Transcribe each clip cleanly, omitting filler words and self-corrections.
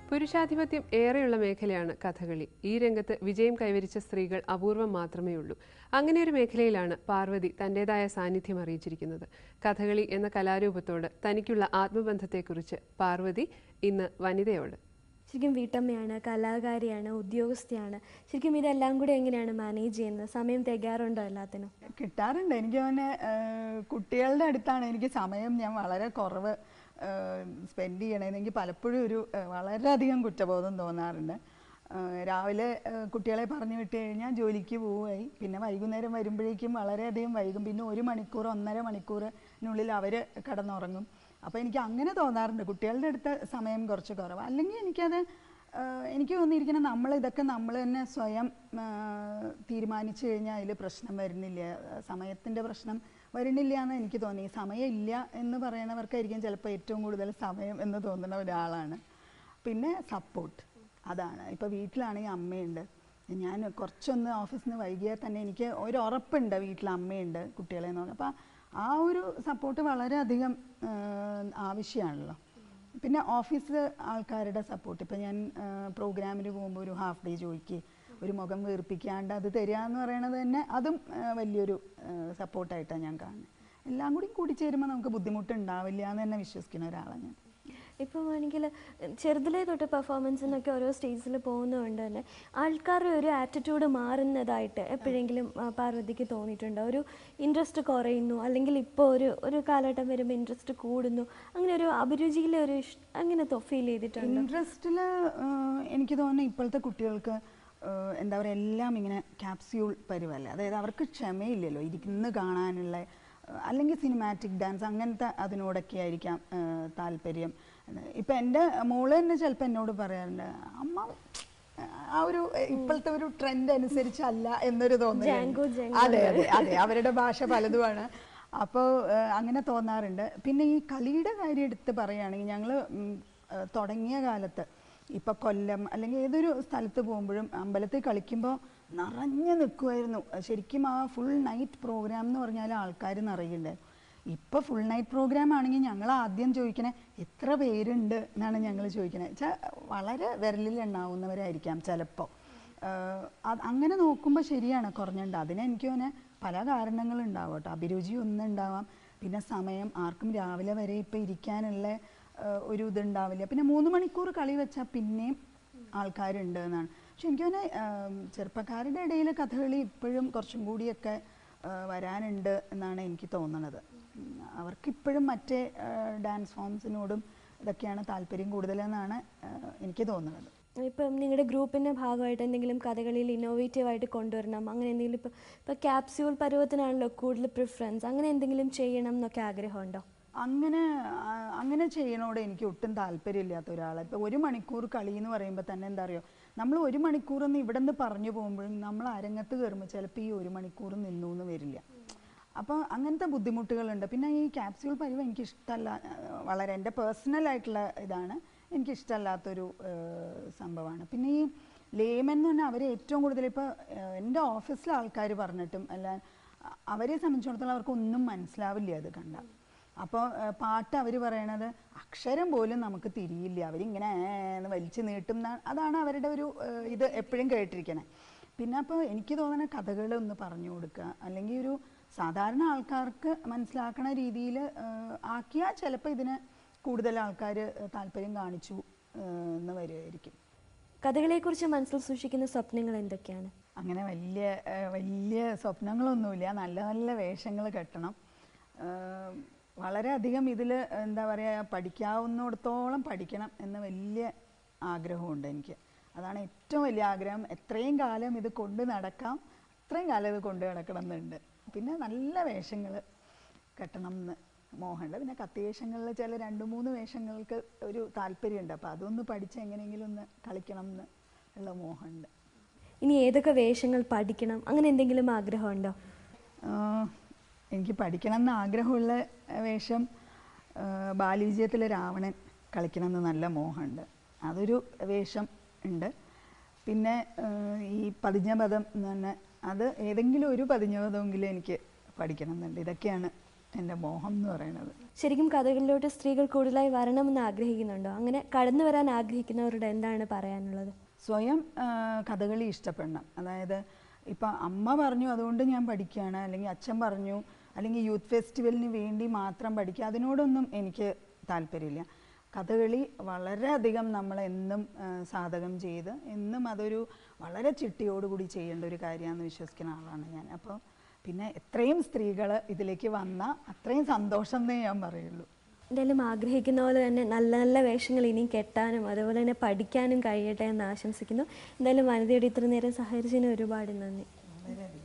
പുരുഷാധിപത്യം ഏറെയുള്ള മേഖലയാണ് കഥകളി. ഈ രംഗത്ത് വിജയം കൈവരിച്ച സ്ത്രീകൾ അപൂർവം മാത്രമേ ഉള്ളൂ. അങ്ങനെയൊരു മേഖലയിലാണ് പാർവതി തന്റേതായ സാന്നിധ്യം അറിയിച്ചിരിക്കുന്നത്. കഥകളി എന്ന കലാരൂപത്തോട് തനിക്കുള്ള ആത്മബന്ധത്തെക്കുറിച്ച് പാർവതി ഇന്ന് വനിതയോട്. ശരിക്കും വീട്ടമ്മയാണ്, കലാകാരിയാണ്, ഉദ്യോഗസ്ഥയാണ്. ശരിക്കും ഇതെല്ലാം കൂടി എങ്ങനെയാണ് മാനേജ് ചെയ്യുന്നത്? സമയം തികയാറുണ്ടോ എല്ലാത്തിനും? കിട്ടാറുണ്ട്. എനിക്ക് തന്നെ കുട്ടികളുടെ അടുത്താണ് എനിക്ക് സമയം ഞാൻ വളരെ കുറവ് സ്പെൻഡ് ചെയ്യണമെന്ന് എനിക്ക് പലപ്പോഴും ഒരു വളരെയധികം കുറ്റബോധം തോന്നാറുണ്ട്. രാവിലെ കുട്ടികളെ പറഞ്ഞു വിട്ട് കഴിഞ്ഞാൽ ജോലിക്ക് പോവുകയായി, പിന്നെ വൈകുന്നേരം വരുമ്പോഴേക്കും വളരെയധികം വൈകും. പിന്നെ 1 മണിക്കൂർ 1.5 മണിക്കൂറിനുള്ളിൽ അവർ കിടന്നുറങ്ങും. അപ്പോൾ എനിക്ക് അങ്ങനെ തോന്നാറുണ്ട്, കുട്ടികളുടെ അടുത്ത് സമയം കുറച്ച് കുറവ്. അല്ലെങ്കിൽ എനിക്ക് തോന്നിയിരിക്കണം ഇതൊക്കെ നമ്മൾ തന്നെ സ്വയം തീരുമാനിച്ചു കഴിഞ്ഞാൽ അതിൽ പ്രശ്നം വരുന്നില്ല, സമയത്തിൻ്റെ പ്രശ്നം വരുന്നില്ല എന്ന് എനിക്ക് തോന്നി. സമയമില്ല എന്ന് പറയുന്നവർക്കായിരിക്കും ചിലപ്പോൾ ഏറ്റവും കൂടുതൽ സമയം എന്ന് തോന്നുന്ന ഒരാളാണ്. പിന്നെ സപ്പോർട്ട്, അതാണ്. ഇപ്പോൾ വീട്ടിലാണെങ്കിൽ അമ്മയുണ്ട്. ഞാൻ കുറച്ചൊന്ന് ഓഫീസിൽ നിന്ന് വൈകിയാൽ തന്നെ എനിക്ക് ഒരു ഉറപ്പുണ്ട് വീട്ടിൽ അമ്മയുണ്ട് കുട്ടികളെ നോക്കാം. അപ്പോൾ ആ ഒരു സപ്പോർട്ട് വളരെയധികം ആവശ്യമാണല്ലോ. പിന്നെ ഓഫീസിൽ ആൾക്കാരുടെ സപ്പോർട്ട്, ഇപ്പോൾ ഞാൻ പ്രോഗ്രാമിന് പോകുമ്പോൾ ഒരു ഹാഫ് ഡേ ജോലിക്ക് ഒരു മുഖം വീർപ്പിക്കാണ്ട് അത് തരിക എന്ന് പറയുന്നത് തന്നെ അതും വലിയൊരു സപ്പോർട്ടായിട്ടാണ് ഞാൻ കാണുന്നത്. എല്ലാം കൂടി ചേരുമ്പോൾ നമുക്ക് ബുദ്ധിമുട്ടുണ്ടാവില്ല എന്ന് തന്നെ വിശ്വസിക്കുന്ന ഒരാളാണ് ഞാൻ. ഇപ്പോൾ ആണെങ്കിൽ ചെറുതിലേ തൊട്ട് പെർഫോമൻസിനൊക്കെ ഓരോ സ്റ്റേജിൽ പോകുന്നതുകൊണ്ട് തന്നെ ആൾക്കാരുടെ ഒരു ആറ്റിറ്റ്യൂഡ് മാറുന്നതായിട്ട് എപ്പോഴെങ്കിലും പാർവതിക്ക് തോന്നിയിട്ടുണ്ടോ? ഒരു ഇൻട്രസ്റ്റ് കുറയുന്നു, അല്ലെങ്കിൽ ഇപ്പോൾ ഒരു കാലഘട്ടം വരുമ്പോൾ ഇൻട്രസ്റ്റ് കൂടുന്നു, അങ്ങനെ ഒരു അഭിരുചിയിലെ ഒരു അങ്ങനെ ഫീൽ ചെയ്തിട്ടുണ്ട്? ഇൻട്രസ്റ്റിൽ എനിക്ക് തോന്നുന്നു ഇപ്പോഴത്തെ കുട്ടികൾക്ക് എന്താ പറയുക, എല്ലാം ഇങ്ങനെ ക്യാപ്സ്യൂൾ പരിവല്ലേ. അതായത് അവർക്ക് ക്ഷമയില്ലല്ലോ ഇരുന്ന് കാണാനുള്ള, അല്ലെങ്കിൽ സിനിമാറ്റിക് ഡാൻസ് അങ്ങനത്തെ അതിനോടൊക്കെ ആയിരിക്കാം താല്പര്യം. ഇപ്പം എൻ്റെ മോള് തന്നെ ചിലപ്പോൾ എന്നോട് പറയാറുണ്ട്, അമ്മ ആ ഒരു ഇപ്പോഴത്തെ ഒരു ട്രെൻഡ് അനുസരിച്ചല്ല എന്നൊരു തോന്നൽ. അതെ, അവരുടെ ഭാഷ പലതുമാണ്. അപ്പോൾ അങ്ങനെ തോന്നാറുണ്ട്. പിന്നെ ഈ കളിയുടെ കാര്യം എടുത്ത് പറയുകയാണെങ്കിൽ ഞങ്ങൾ തുടങ്ങിയ കാലത്ത് ഇപ്പോൾ കൊല്ലം അല്ലെങ്കിൽ ഏതൊരു സ്ഥലത്ത് പോകുമ്പോഴും അമ്പലത്തിൽ കളിക്കുമ്പോൾ നിറഞ്ഞു നിൽക്കുമായിരുന്നു. ശരിക്കും ആ ഫുൾ നൈറ്റ് പ്രോഗ്രാം എന്ന് പറഞ്ഞാൽ ആൾക്കാർ നിറയുണ്ടായിരുന്നു. ഇപ്പോൾ ഫുൾ നൈറ്റ് പ്രോഗ്രാം ആണെങ്കിൽ ഞങ്ങൾ ആദ്യം ചോദിക്കണേ എത്ര പേരുണ്ട് എന്നാണ് ഞങ്ങൾ ചോദിക്കണേ. വെച്ചാൽ വളരെ വിരലിൽ എണ്ണാവുന്നവരായിരിക്കാം ചിലപ്പോൾ. അങ്ങനെ നോക്കുമ്പോൾ ശരിയാണ് കുറഞ്ഞുണ്ട്. അതിനെനിക്ക് തന്നെ പല കാരണങ്ങളുണ്ടാവും കേട്ടോ. അഭിരുചി ഒന്നുണ്ടാവാം, പിന്നെ സമയം, ആർക്കും രാവിലെ വരെ ഇപ്പോൾ ഇരിക്കാനുള്ള ഒരു ഇതുണ്ടാവില്ല. പിന്നെ 3 മണിക്കൂർ കളി വെച്ചാൽ പിന്നെയും ആൾക്കാരുണ്ട് എന്നാണ്. പക്ഷെ എനിക്ക് തന്നെ ചെറുപ്പക്കാരുടെ ഇടയിൽ കഥകളി ഇപ്പോഴും കുറച്ചും കൂടിയൊക്കെ വരാനുണ്ട് എന്നാണ് എനിക്ക് തോന്നുന്നത്. അവർക്കിപ്പോഴും മറ്റേ ഡാൻസ് ഫോംസിനോടും ഇതൊക്കെയാണ് താല്പര്യം കൂടുതലെന്നാണ് എനിക്ക് തോന്നുന്നത്. ഇപ്പം നിങ്ങളുടെ ഗ്രൂപ്പിൻ്റെ ഭാഗമായിട്ട് എന്തെങ്കിലും കഥകളിയിൽ ഇന്നോവേറ്റീവായിട്ട് കൊണ്ടുവരണം, അങ്ങനെ എന്തെങ്കിലും ഇപ്പോൾ ക്യാപ്സ്യൂൾ പരുവത്തിനാണല്ലോ കൂടുതൽ പ്രിഫറൻസ്, അങ്ങനെ എന്തെങ്കിലും ചെയ്യണം എന്നൊക്കെ ആഗ്രഹമുണ്ടോ? അങ്ങനെ ചെയ്യണോട് എനിക്ക് ഒട്ടും താല്പര്യമില്ലാത്ത ഒരാളെ. ഇപ്പോൾ 1 മണിക്കൂർ കളി എന്ന് പറയുമ്പോൾ തന്നെ എന്താ അറിയോ, നമ്മൾ 1 മണിക്കൂറൊന്ന് ഇവിടെ നിന്ന് പറഞ്ഞു പോകുമ്പോഴും നമ്മൾ അരങ്ങത്ത് കയറുമ്പോൾ ചിലപ്പോൾ ഈ 1 മണിക്കൂർ നിന്നു എന്ന് വരില്ല. അപ്പോൾ അങ്ങനത്തെ ബുദ്ധിമുട്ടുകളുണ്ട്. പിന്നെ ഈ ക്യാപ്സ്യൂൾ പരിവ് എനിക്കിഷ്ടമല്ല, വളരെ എൻ്റെ പേഴ്സണലായിട്ടുള്ള ഇതാണ്, എനിക്കിഷ്ടമല്ലാത്തൊരു സംഭവമാണ്. പിന്നെ ഈ ലേമൻ എന്ന് പറഞ്ഞാൽ അവർ ഏറ്റവും കൂടുതൽ ഇപ്പോൾ എൻ്റെ ഓഫീസിലെ ആൾക്കാർ പറഞ്ഞിട്ടും അല്ല, അവരെ സംബന്ധിച്ചിടത്തോളം അവർക്കൊന്നും മനസ്സിലാവില്ല അത് കണ്ടാൽ. അപ്പോൾ പാട്ട് അവർ പറയണത് അക്ഷരം പോലും നമുക്ക് തിരിയില്ല, അവരിങ്ങനെ വലിച്ചു നീട്ടും, അതാണ് അവരുടെ ഒരു ഇത് എപ്പോഴും കേട്ടിരിക്കണേ. പിന്നെ അപ്പോൾ എനിക്ക് തോന്നുന്ന കഥകളൊന്ന് പറഞ്ഞു കൊടുക്കുക, അല്ലെങ്കിൽ ഒരു സാധാരണ ആൾക്കാർക്ക് മനസ്സിലാക്കണ രീതിയിൽ ആക്കിയാൽ ചിലപ്പോൾ ഇതിന് കൂടുതൽ ആൾക്കാർ താല്പര്യം കാണിച്ചു എന്ന് വരുമായിരിക്കും. കഥകളെക്കുറിച്ച് മനസ്സിൽ സൂക്ഷിക്കുന്ന സ്വപ്നങ്ങൾ എന്തൊക്കെയാണ്? അങ്ങനെ വലിയ സ്വപ്നങ്ങളൊന്നുമില്ല. നല്ല നല്ല വേഷങ്ങൾ കെട്ടണം. വളരെയധികം ഇതിൽ എന്താ പറയുക, പഠിക്കാവുന്നിടത്തോളം പഠിക്കണം എന്ന് വലിയ ആഗ്രഹമുണ്ട് എനിക്ക്. അതാണ് ഏറ്റവും വലിയ ആഗ്രഹം. എത്രയും കാലം ഇത് കൊണ്ട് നടക്കാം അത്രയും കാലം ഇത് കൊണ്ട് നടക്കണം എന്നുണ്ട്. പിന്നെ നല്ല വേഷങ്ങൾ കെട്ടണം എന്ന് മോഹമുണ്ട്. പിന്നെ കത്തിവേഷങ്ങളിൽ ചില 2-3 വേഷങ്ങൾക്ക് ഒരു താല്പര്യമുണ്ട്. അപ്പോൾ അതൊന്ന് പഠിച്ച് എങ്ങനെയെങ്കിലും ഒന്ന് കളിക്കണം എന്ന് ഉള്ള മോഹമുണ്ട്. ഇനി ഏതൊക്കെ വേഷങ്ങൾ പഠിക്കണം, അങ്ങനെ എന്തെങ്കിലും ആഗ്രഹമുണ്ടോ? എനിക്ക് പഠിക്കണം എന്ന് ആഗ്രഹമുള്ള വേഷം ബാലവിജയത്തിലെ രാവണൻ കളിക്കണം എന്ന് നല്ല മോഹമുണ്ട്. അതൊരു വേഷം ഉണ്ട്. പിന്നെ ഈ പതിഞ്ഞപദം എന്ന് പറഞ്ഞാൽ അത് ഏതെങ്കിലും ഒരു പതിഞ്ഞപദമെങ്കിലും എനിക്ക് പഠിക്കണം എന്നുണ്ട്. ഇതൊക്കെയാണ് എൻ്റെ മോഹം എന്ന് പറയുന്നത്. ശരിക്കും കഥകളിലോട്ട് സ്ത്രീകൾ കൂടുതലായി വരണമെന്ന് ആഗ്രഹിക്കുന്നുണ്ടോ? അങ്ങനെ കടന്നു വരാൻ ആഗ്രഹിക്കുന്നവരോട് എന്താണ് പറയാനുള്ളത്? സ്വയം കഥകളി ഇഷ്ടപ്പെടണം. അതായത് ഇപ്പം അമ്മ പറഞ്ഞു അതുകൊണ്ട് ഞാൻ പഠിക്കുകയാണ്, അല്ലെങ്കിൽ അച്ഛൻ പറഞ്ഞു, അല്ലെങ്കിൽ യൂത്ത് ഫെസ്റ്റിവലിന് വേണ്ടി മാത്രം പഠിക്കുക, അതിനോടൊന്നും എനിക്ക് താല്പര്യമില്ല. കഥകളി വളരെയധികം നമ്മളെന്നും സാധകം ചെയ്ത് എന്നും അതൊരു വളരെ ചിട്ടയോടുകൂടി ചെയ്യേണ്ട ഒരു കാര്യമാണെന്ന് വിശ്വസിക്കുന്ന ആളാണ് ഞാൻ. അപ്പോൾ പിന്നെ എത്രയും സ്ത്രീകൾ ഇതിലേക്ക് വന്നാൽ അത്രയും സന്തോഷം എന്നേ ഞാൻ പറയുള്ളൂ. എന്തായാലും ആഗ്രഹിക്കുന്ന പോലെ തന്നെ നല്ല നല്ല വേഷങ്ങൾ ഇനിയും കെട്ടാനും അതുപോലെ തന്നെ പഠിക്കാനും കഴിയട്ടെ എന്ന് ആശംസിക്കുന്നു. എന്തായാലും വനിതയോട് ഇത്ര നേരം സഹകരിച്ചതിന് ഒരുപാട് നന്ദി. വളരെയധികം.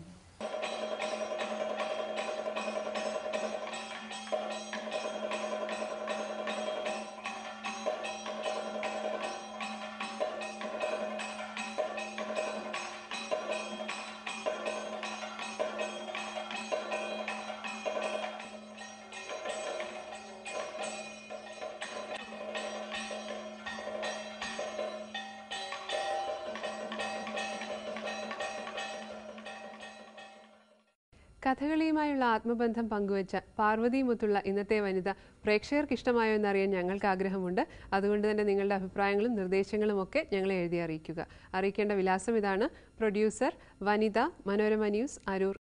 കഥകളിയുമായുള്ള ആത്മബന്ധം പങ്കുവച്ച പാർവതിയുമൊത്തുള്ള ഇന്നത്തെ വനിത പ്രേക്ഷകർക്ക് ഇഷ്ടമായോ എന്നറിയാൻ ഞങ്ങൾക്ക് ആഗ്രഹമുണ്ട്. അതുകൊണ്ട് തന്നെ നിങ്ങളുടെ അഭിപ്രായങ്ങളും നിർദ്ദേശങ്ങളും ഒക്കെ ഞങ്ങളെ എഴുതി അറിയിക്കുക. അറിയിക്കേണ്ട വിലാസം ഇതാണ്: പ്രൊഡ്യൂസർ വനിത, മനോരമ ന്യൂസ്, അരൂർ.